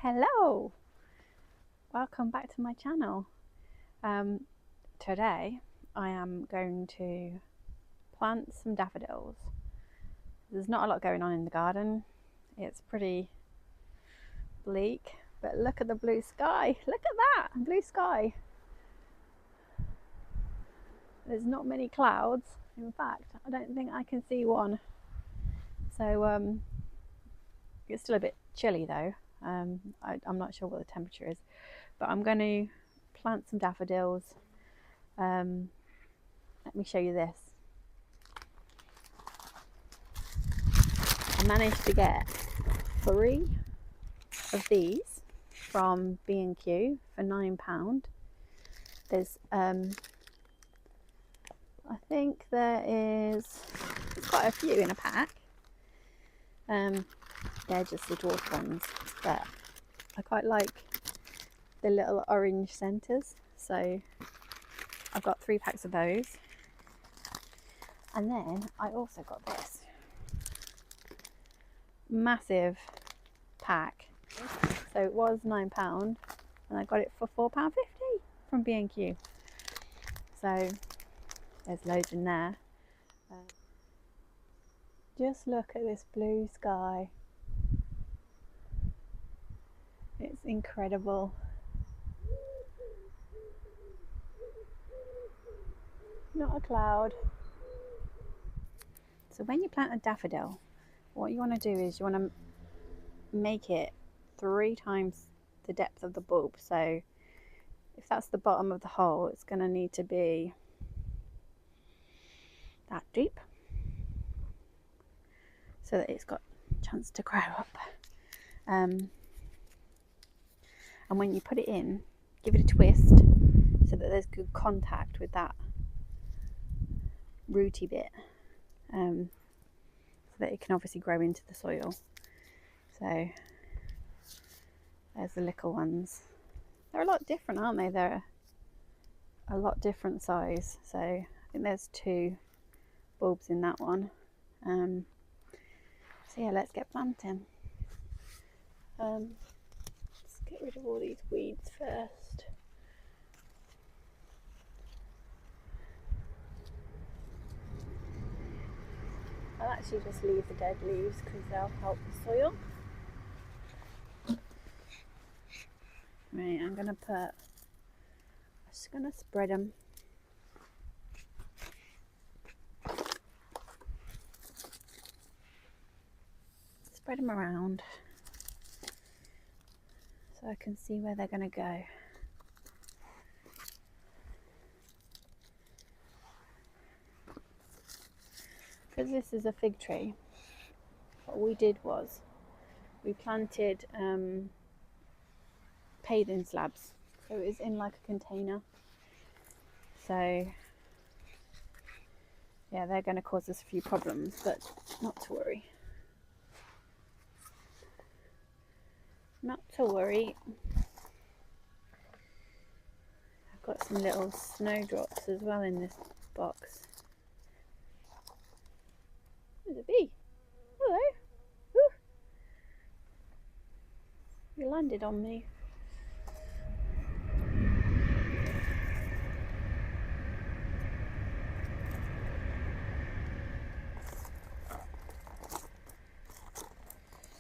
Hello, welcome back to my channel. Today I am going to plant some daffodils. There's not a lot going on in the garden. It's pretty bleak, but look at the blue sky. Look at that blue sky. There's not many clouds. In fact, I don't think I can see one. So it's still a bit chilly though. I'm not sure what the temperature is, but I'm going to plant some daffodils. Let me show you this. I managed to get 3 of these from B&Q for £9. There's I think there's quite a few in a pack. They're just the dwarf ones, but I quite like the little orange centres, so I've got 3 packs of those. And then I also got this massive pack, so it was £9 and I got it for £4.50 from B&Q. So there's loads in there. Just look at this blue sky. It's incredible. Not a cloud. So when you plant a daffodil, what you want to do is you want to make it 3 times the depth of the bulb. So if that's the bottom of the hole, it's going to need to be that deep so that it's got a chance to grow up. And when you put it in, give it a twist so that there's good contact with that rooty bit, so that it can obviously grow into the soil. So there's the little ones. They're a lot different, aren't they? They're a lot different size. So I think there's 2 bulbs in that one. So yeah, let's get planting. Let's get rid of all these weeds first. I'll actually just leave the dead leaves because they'll help the soil. Right, I'm just gonna spread them. Spread them around so I can see where they're gonna go. Because this is a fig tree, what we did was we planted paling slabs, so it was in like a container. So yeah, they're going to cause us a few problems, but not to worry. Not to worry. I've got some little snowdrops as well in this box. There's a bee. Hello. Woo. You landed on me.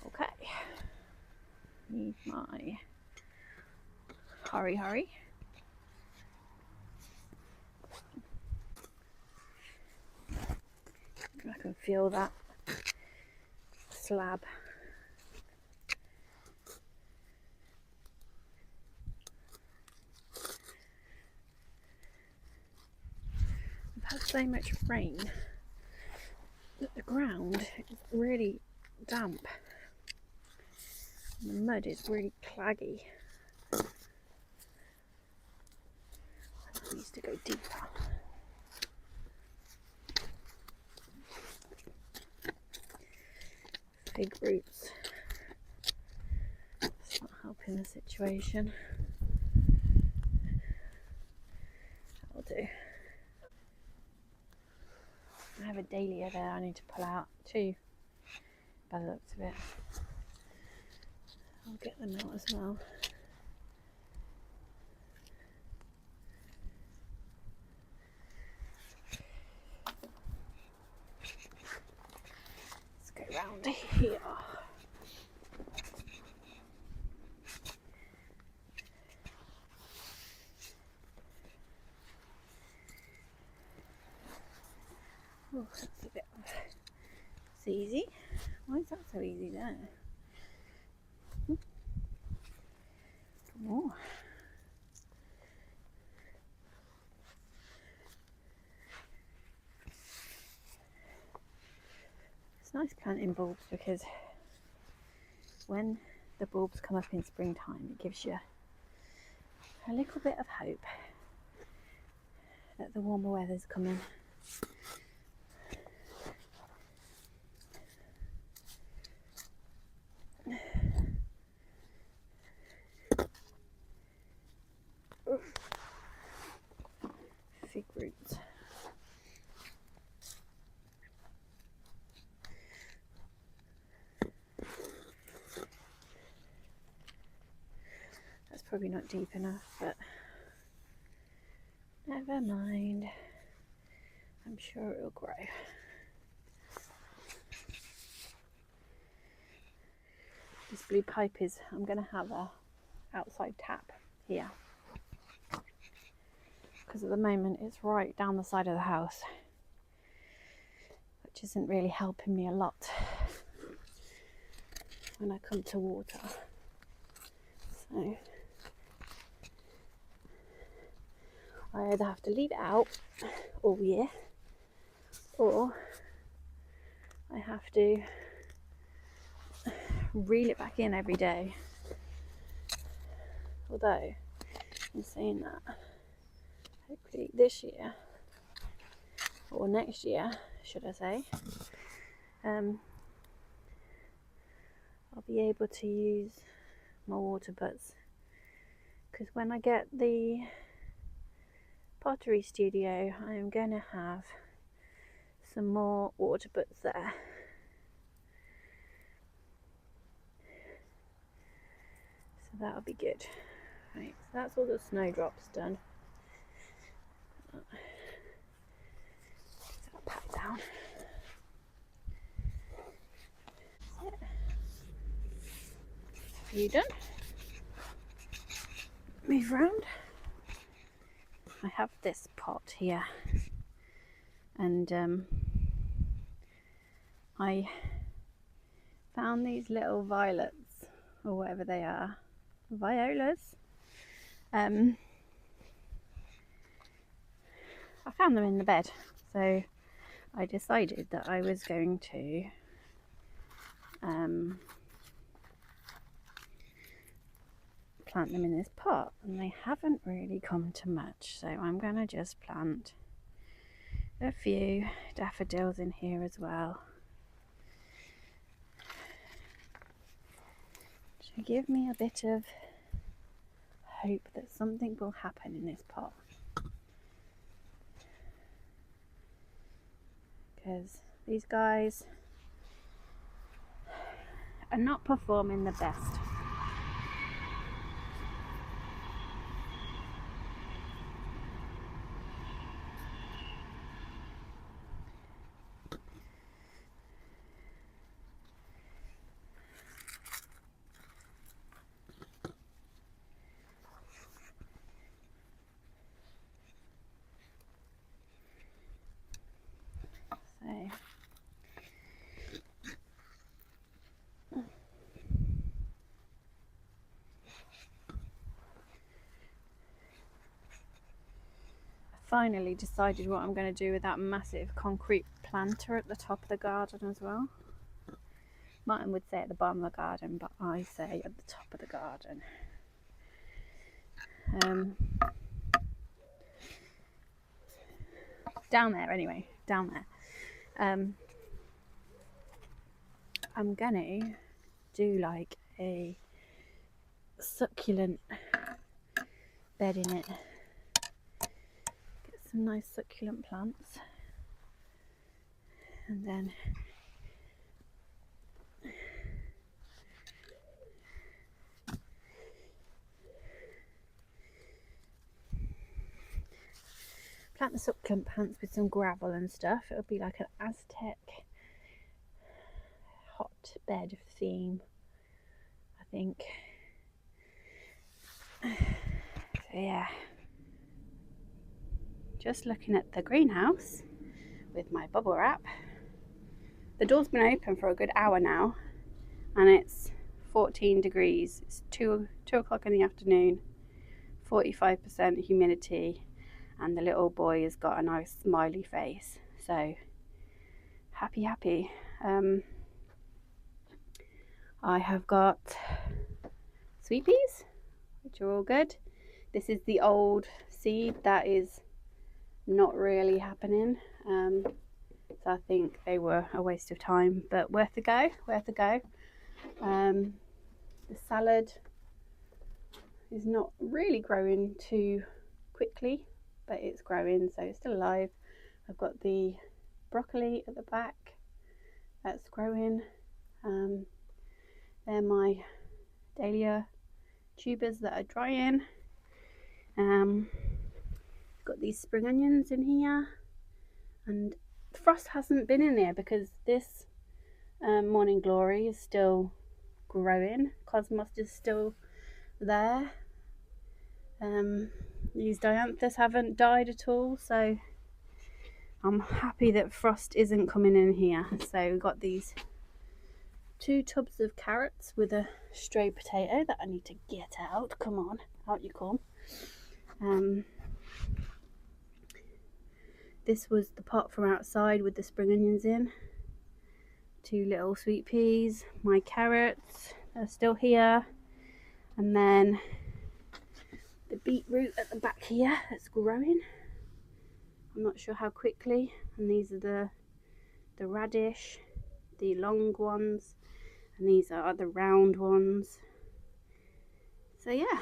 Okay. Need my hurry. I can feel that slab. We've had so much rain that the ground is really damp. The mud is really claggy. It needs to go deeper. Fig roots. It's not helping the situation. That'll do. I have a dahlia there I need to pull out too, by the looks of it. I'll get them out as well. Let's go round here. Oh, that's a bit of... It's easy. Why is that so easy there? Oh. It's nice planting bulbs because when the bulbs come up in springtime, it gives you a little bit of hope that the warmer weather's coming. Fig roots. That's probably not deep enough, but never mind. I'm sure it'll grow. This blue pipe is, I'm going to have a outside tap here. Because at the moment it's right down the side of the house, which isn't really helping me a lot when I come to water. So I either have to leave it out all year, or I have to reel it back in every day. Although, in saying that, hopefully this year, or next year, should I say, I'll be able to use my water butts, because when I get the pottery studio, I'm going to have some more water butts there. So that'll be good. Right, so that's all the snowdrops done. I'll pat down. That's it. Are you done? Move round. I have this pot here, and I found these little violets, or whatever they are, violas. I found them in the bed, so I decided that I was going to plant them in this pot, and they haven't really come to much, so I'm going to just plant a few daffodils in here as well to give me a bit of hope that something will happen in this pot, because these guys are not performing the best. So finally decided what I'm going to do with that massive concrete planter at the top of the garden as well. Martin would say at the bottom of the garden, but I say at the top of the garden. Down there anyway, down there. I'm gonna do like a succulent bed in it. Get some nice succulent plants, and then plant the succulent plants with some gravel and stuff. It'll be like an Aztec hotbed theme, I think. So yeah, just looking at the greenhouse with my bubble wrap. The door's been open for a good hour now, and it's 14 degrees. It's 2 o'clock in the afternoon, 45% humidity, and the little boy has got a nice smiley face. So happy. I have got sweet peas, which are all good. This is the old seed that is not really happening. So I think they were a waste of time, but worth a go. The salad is not really growing too quickly, but it's growing, so it's still alive. I've got the broccoli at the back that's growing. They're my dahlia tubers that are drying. Got these spring onions in here, and frost hasn't been in there because this morning glory is still growing. Cosmos is still there. These dianthus haven't died at all, so I'm happy that frost isn't coming in here. So we've got these 2 tubs of carrots with a stray potato that I need to get out. Come on, out you come. This was the pot from outside with the spring onions in. 2 little sweet peas, my carrots are still here, and then the beetroot at the back here that's growing. I'm not sure how quickly. And these are the radish, the long ones, and these are the round ones. So yeah,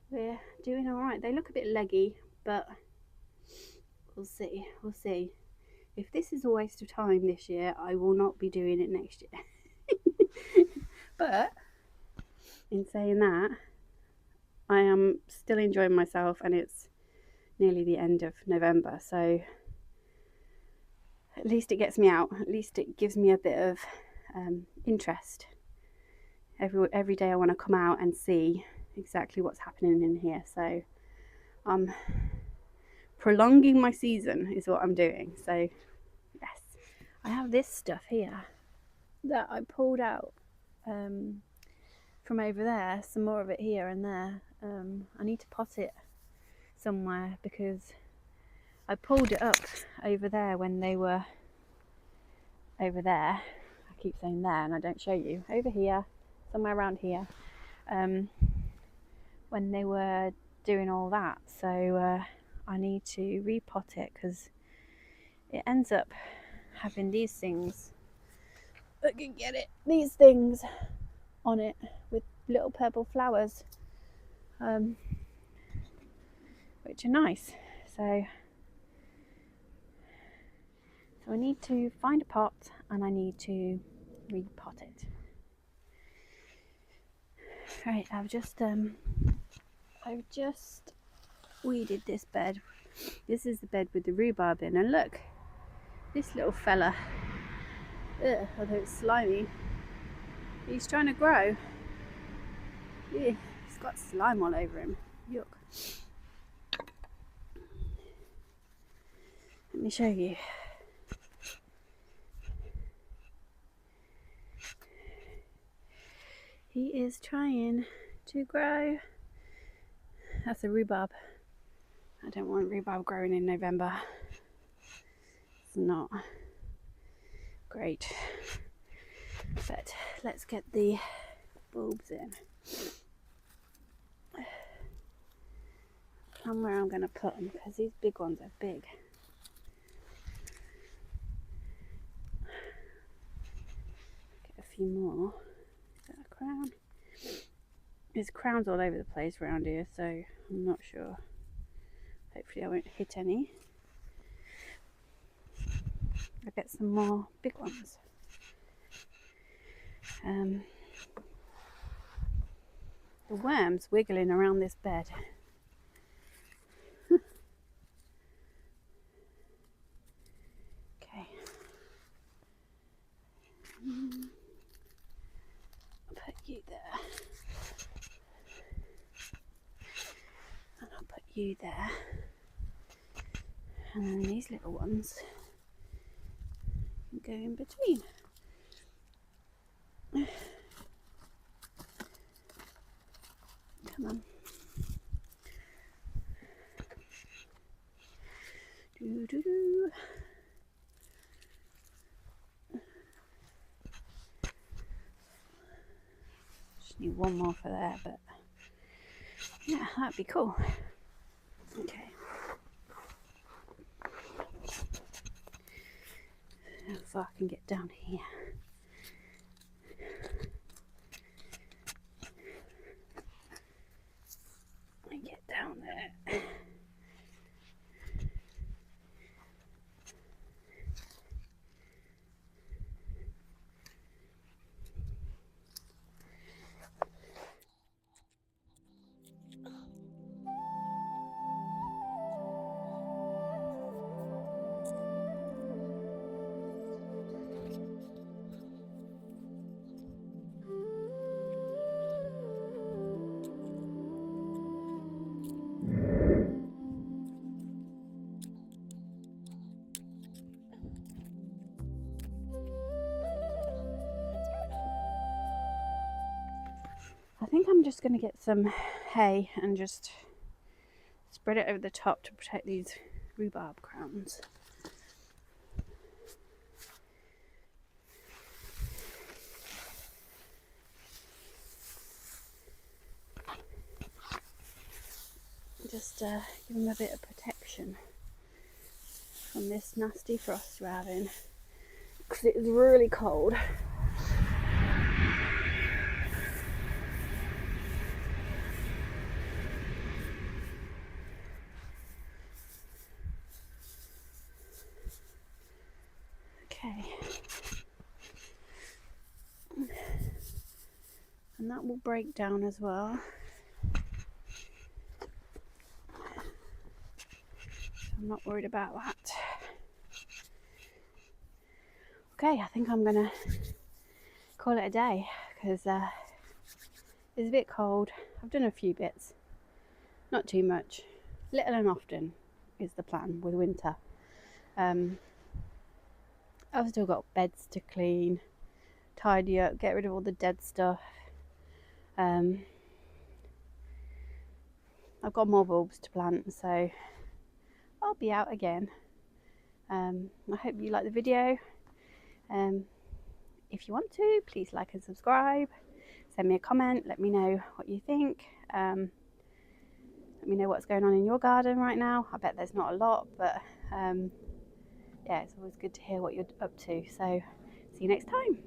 we're doing all right. They look a bit leggy, but we'll see. If this is a waste of time this year, I will not be doing it next year. But in saying that, I am still enjoying myself, and it's nearly the end of November, so at least it gets me out. At least it gives me a bit of interest. Every day I want to come out and see exactly what's happening in here. So I'm prolonging my season is what I'm doing. So yes, I have this stuff here that I pulled out from over there, some more of it here and there. I need to pot it somewhere because I pulled it up over there when they were over there. I keep saying there and I don't show you. Over here, somewhere around here, when they were doing all that. So I need to repot it because it ends up having these things. I can get it. These things on it with little purple flowers, which are nice. So I need to find a pot and I need to repot it. Right, I've just weeded this bed. This is the bed with the rhubarb in, and look, this little fella, although it's slimy, he's trying to grow. Yeah, he's got slime all over him. Yuck. Let me show you. He is trying to grow. That's a rhubarb. I don't want rhubarb growing in November. It's not great. But let's get the bulbs in. Plan where I'm going to put them because these big ones are big. Get a few more. Is that a crown? There's crowns all over the place around here, so I'm not sure. Hopefully I won't hit any. I'll get some more big ones. The worms wiggling around this bed. you there. And I'll put you there. And then these little ones can go in between. Come on. Do do do. Just need one more for there, but yeah, that'd be cool. Okay. How far I can get down here. And get down there. I think I'm just going to get some hay and just spread it over the top to protect these rhubarb crowns. Just give them a bit of protection from this nasty frost we're having, because it is really cold. Okay, and that will break down as well. I'm not worried about that. Okay, I think I'm gonna call it a day, because it's a bit cold. I've done a few bits, not too much. Little and often is the plan with winter. I've still got beds to clean, tidy up, get rid of all the dead stuff. I've got more bulbs to plant, so I'll be out again. I hope you like the video. If you want to, please like and subscribe. Send me a comment, let me know what you think. Let me know what's going on in your garden right now. I bet there's not a lot, but yeah, it's always good to hear what you're up to. So see you next time.